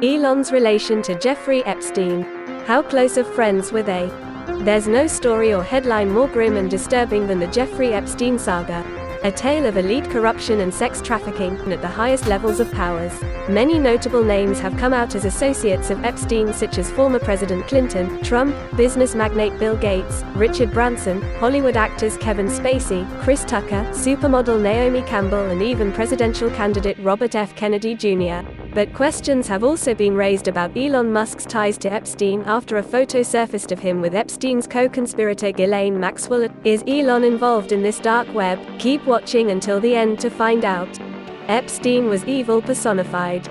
Elon's relation to Jeffrey Epstein. How close of friends were they? There's no story or headline more grim and disturbing than the Jeffrey Epstein saga. A tale of elite corruption and sex trafficking at the highest levels of powers. Many notable names have come out as associates of Epstein, such as former President Clinton, Trump, business magnate Bill Gates, Richard Branson, Hollywood actors Kevin Spacey, Chris Tucker, supermodel Naomi Campbell, and even presidential candidate Robert F. Kennedy Jr. But questions have also been raised about Elon Musk's ties to Epstein after a photo surfaced of him with Epstein's co-conspirator Ghislaine Maxwell. Is Elon involved in this dark web? Keep watching until the end to find out. Epstein was evil personified.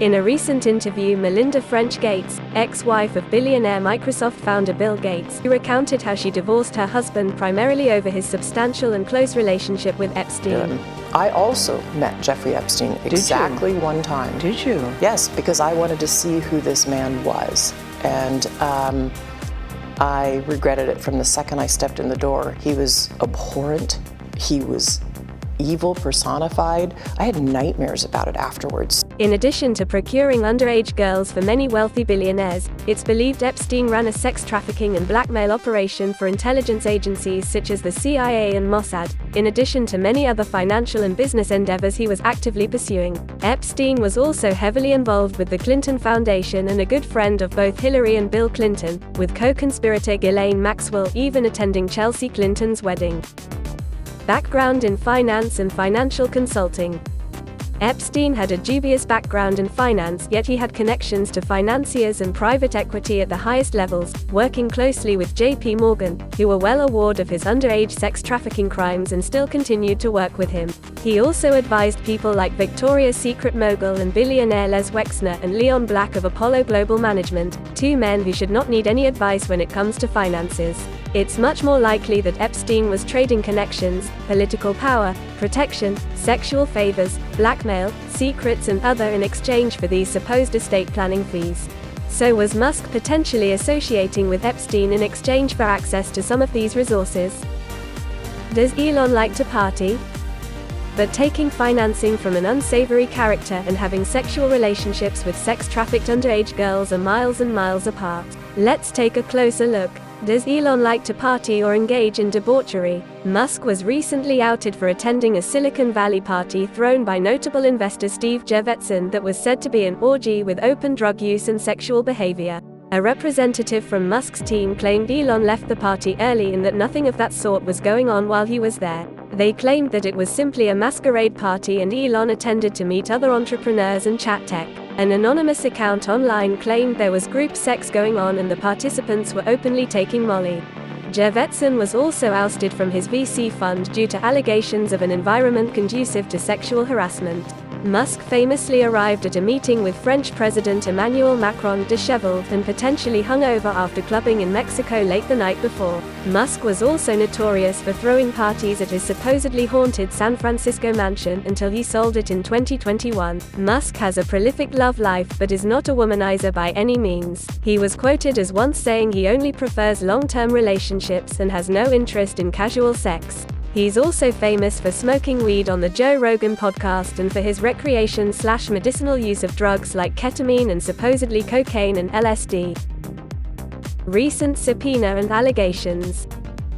In a recent interview, Melinda French Gates, ex-wife of billionaire Microsoft founder Bill Gates, recounted how she divorced her husband primarily over his substantial and close relationship with Epstein. I also met Jeffrey Epstein exactly one time. Did you? Yes, because I wanted to see who this man was. And I regretted it from the second I stepped in the door. He was abhorrent. He was evil personified. I had nightmares about it afterwards. In addition to procuring underage girls for many wealthy billionaires, it's believed Epstein ran a sex trafficking and blackmail operation for intelligence agencies such as the CIA and Mossad, in addition to many other financial and business endeavors he was actively pursuing. Epstein was also heavily involved with the Clinton Foundation and a good friend of both Hillary and Bill Clinton, with co-conspirator Ghislaine Maxwell even attending Chelsea Clinton's wedding. Background in finance and financial consulting. Epstein had a dubious background in finance, yet he had connections to financiers and private equity at the highest levels, working closely with J.P. Morgan, who were well aware of his underage sex trafficking crimes and still continued to work with him. He also advised people like Victoria's Secret mogul and billionaire Les Wexner and Leon Black of Apollo Global Management, two men who should not need any advice when it comes to finances. It's much more likely that Epstein was trading connections, political power, protection, sexual favors, blackmail, secrets and other in exchange for these supposed estate planning fees. So was Musk potentially associating with Epstein in exchange for access to some of these resources? Does Elon like to party? But taking financing from an unsavory character and having sexual relationships with sex-trafficked underage girls are miles and miles apart. Let's take a closer look. Does Elon like to party or engage in debauchery? Musk was recently outed for attending a Silicon Valley party thrown by notable investor Steve Jurvetson that was said to be an orgy with open drug use and sexual behavior. A representative from Musk's team claimed Elon left the party early and that nothing of that sort was going on while he was there. They claimed that it was simply a masquerade party and Elon attended to meet other entrepreneurs and chat tech. An anonymous account online claimed there was group sex going on and the participants were openly taking Molly. Jurvetson was also ousted from his VC fund due to allegations of an environment conducive to sexual harassment. Musk famously arrived at a meeting with French President Emmanuel Macron disheveled and potentially hungover after clubbing in Mexico late the night before. Musk was also notorious for throwing parties at his supposedly haunted San Francisco mansion until he sold it in 2021. Musk has a prolific love life but is not a womanizer by any means. He was quoted as once saying he only prefers long-term relationships and has no interest in casual sex. He's also famous for smoking weed on the Joe Rogan podcast and for his recreation/medicinal use of drugs like ketamine and supposedly cocaine and LSD. Recent subpoena and allegations.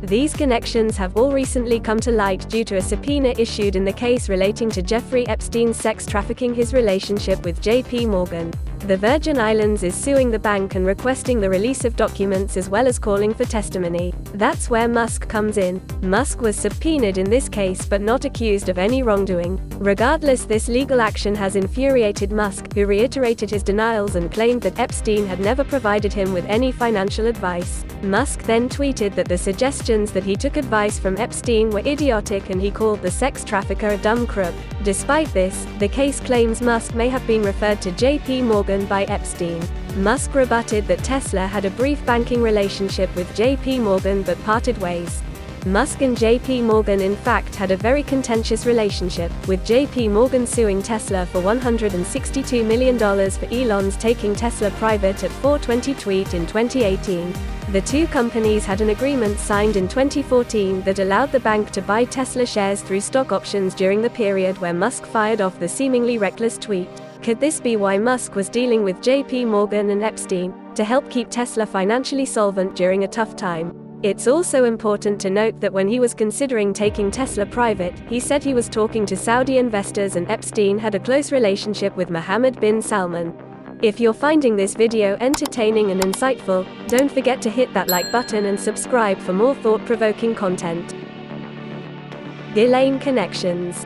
These connections have all recently come to light due to a subpoena issued in the case relating to Jeffrey Epstein's sex trafficking, his relationship with J.P. Morgan. The Virgin Islands is suing the bank and requesting the release of documents as well as calling for testimony. That's where Musk comes in. Musk was subpoenaed in this case but not accused of any wrongdoing. Regardless, this legal action has infuriated Musk, who reiterated his denials and claimed that Epstein had never provided him with any financial advice. Musk then tweeted that the suggestions that he took advice from Epstein were idiotic and he called the sex trafficker a dumb crook. Despite this, the case claims Musk may have been referred to J.P. Morgan by Epstein. Musk rebutted that Tesla had a brief banking relationship with J.P. Morgan but parted ways. Musk and J.P. Morgan in fact had a very contentious relationship, with J.P. Morgan suing Tesla for $162 million for Elon's taking Tesla private at 420 tweet in 2018. The two companies had an agreement signed in 2014 that allowed the bank to buy Tesla shares through stock options during the period where Musk fired off the seemingly reckless tweet. Could this be why Musk was dealing with JP Morgan and Epstein to help keep Tesla financially solvent during a tough time? It's also important to note that when he was considering taking Tesla private, he said he was talking to Saudi investors and Epstein had a close relationship with Mohammed bin Salman. If you're finding this video entertaining and insightful, don't forget to hit that like button and subscribe for more thought-provoking content. Ghislaine Connections.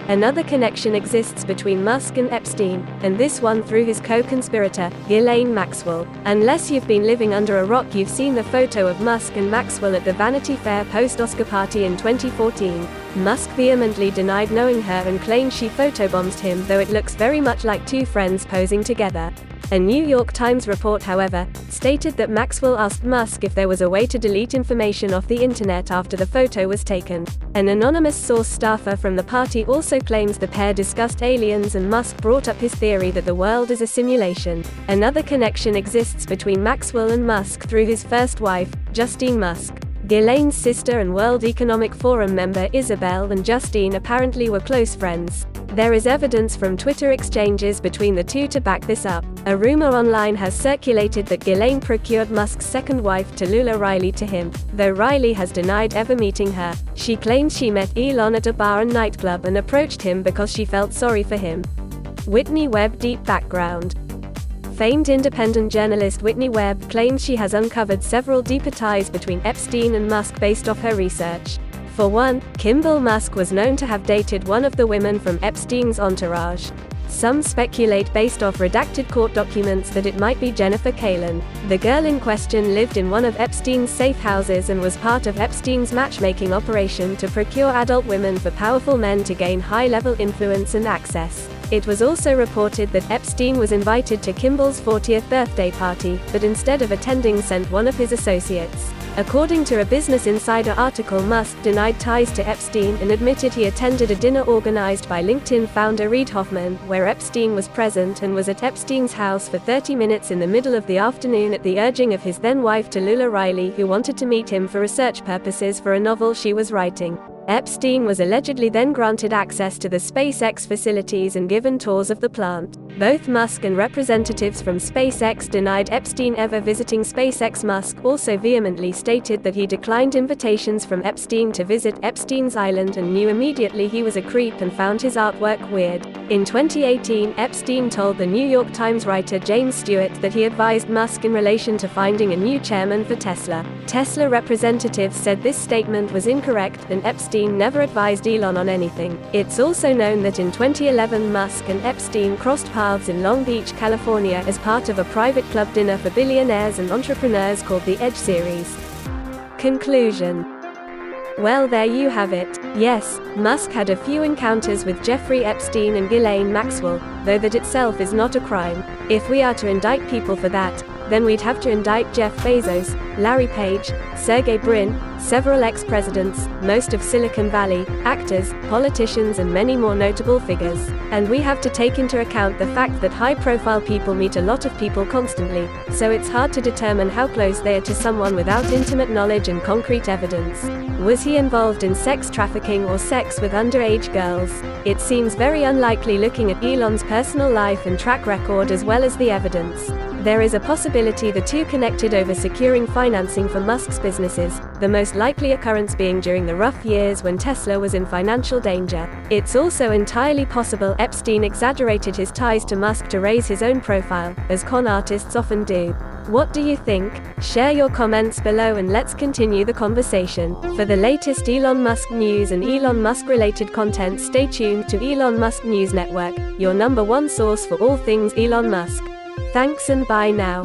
Another connection exists between Musk and Epstein, and this one through his co-conspirator, Ghislaine Maxwell. Unless you've been living under a rock, you've seen the photo of Musk and Maxwell at the Vanity Fair post-Oscar party in 2014. Musk vehemently denied knowing her and claimed she photobombed him, though it looks very much like two friends posing together. A New York Times report, however, stated that Maxwell asked Musk if there was a way to delete information off the internet after the photo was taken. An anonymous source staffer from the party also claims the pair discussed aliens, and Musk brought up his theory that the world is a simulation. Another connection exists between Maxwell and Musk through his first wife, Justine Musk. Ghislaine's sister and World Economic Forum member Isabel and Justine apparently were close friends. There is evidence from Twitter exchanges between the two to back this up. A rumor online has circulated that Ghislaine procured Musk's second wife, Tallulah Riley, to him, though Riley has denied ever meeting her. She claims she met Elon at a bar and nightclub and approached him because she felt sorry for him. Whitney Webb deep background. Famed independent journalist Whitney Webb claims she has uncovered several deeper ties between Epstein and Musk based off her research. For one, Kimball Musk was known to have dated one of the women from Epstein's entourage. Some speculate based off redacted court documents that it might be Jennifer Kalin. The girl in question lived in one of Epstein's safe houses and was part of Epstein's matchmaking operation to procure adult women for powerful men to gain high-level influence and access. It was also reported that Epstein was invited to Kimball's 40th birthday party, but instead of attending sent one of his associates. According to a Business Insider article, Musk denied ties to Epstein and admitted he attended a dinner organized by LinkedIn founder Reid Hoffman, where Epstein was present, and was at Epstein's house for 30 minutes in the middle of the afternoon at the urging of his then-wife Tallulah Riley, who wanted to meet him for research purposes for a novel she was writing. Epstein was allegedly then granted access to the SpaceX facilities and given tours of the plant. Both Musk and representatives from SpaceX denied Epstein ever visiting SpaceX. Musk also vehemently stated that he declined invitations from Epstein to visit Epstein's island and knew immediately he was a creep and found his artwork weird. In 2018, Epstein told the New York Times writer James Stewart that he advised Musk in relation to finding a new chairman for Tesla. Tesla representatives said this statement was incorrect, and Epstein never advised Elon on anything. It's also known that in 2011 Musk and Epstein crossed paths in Long Beach, California as part of a private club dinner for billionaires and entrepreneurs called the Edge Series. Conclusion. Well, there you have it. Yes, Musk had a few encounters with Jeffrey Epstein and Ghislaine Maxwell, though that itself is not a crime. If we are to indict people for that, then we'd have to indict Jeff Bezos, Larry Page, Sergey Brin, several ex-presidents, most of Silicon Valley, actors, politicians, and many more notable figures. And we have to take into account the fact that high-profile people meet a lot of people constantly, so it's hard to determine how close they are to someone without intimate knowledge and concrete evidence. Was he involved in sex trafficking or sex with underage girls? It seems very unlikely looking at Elon's personal life and track record as well as the evidence. There is a possibility the two connected over securing financing for Musk's businesses, the most likely occurrence being during the rough years when Tesla was in financial danger. It's also entirely possible Epstein exaggerated his ties to Musk to raise his own profile, as con artists often do. What do you think? Share your comments below and let's continue the conversation. For the latest Elon Musk news and Elon Musk related content, stay tuned to Elon Musk News Network, your #1 source for all things Elon Musk. Thanks and bye now.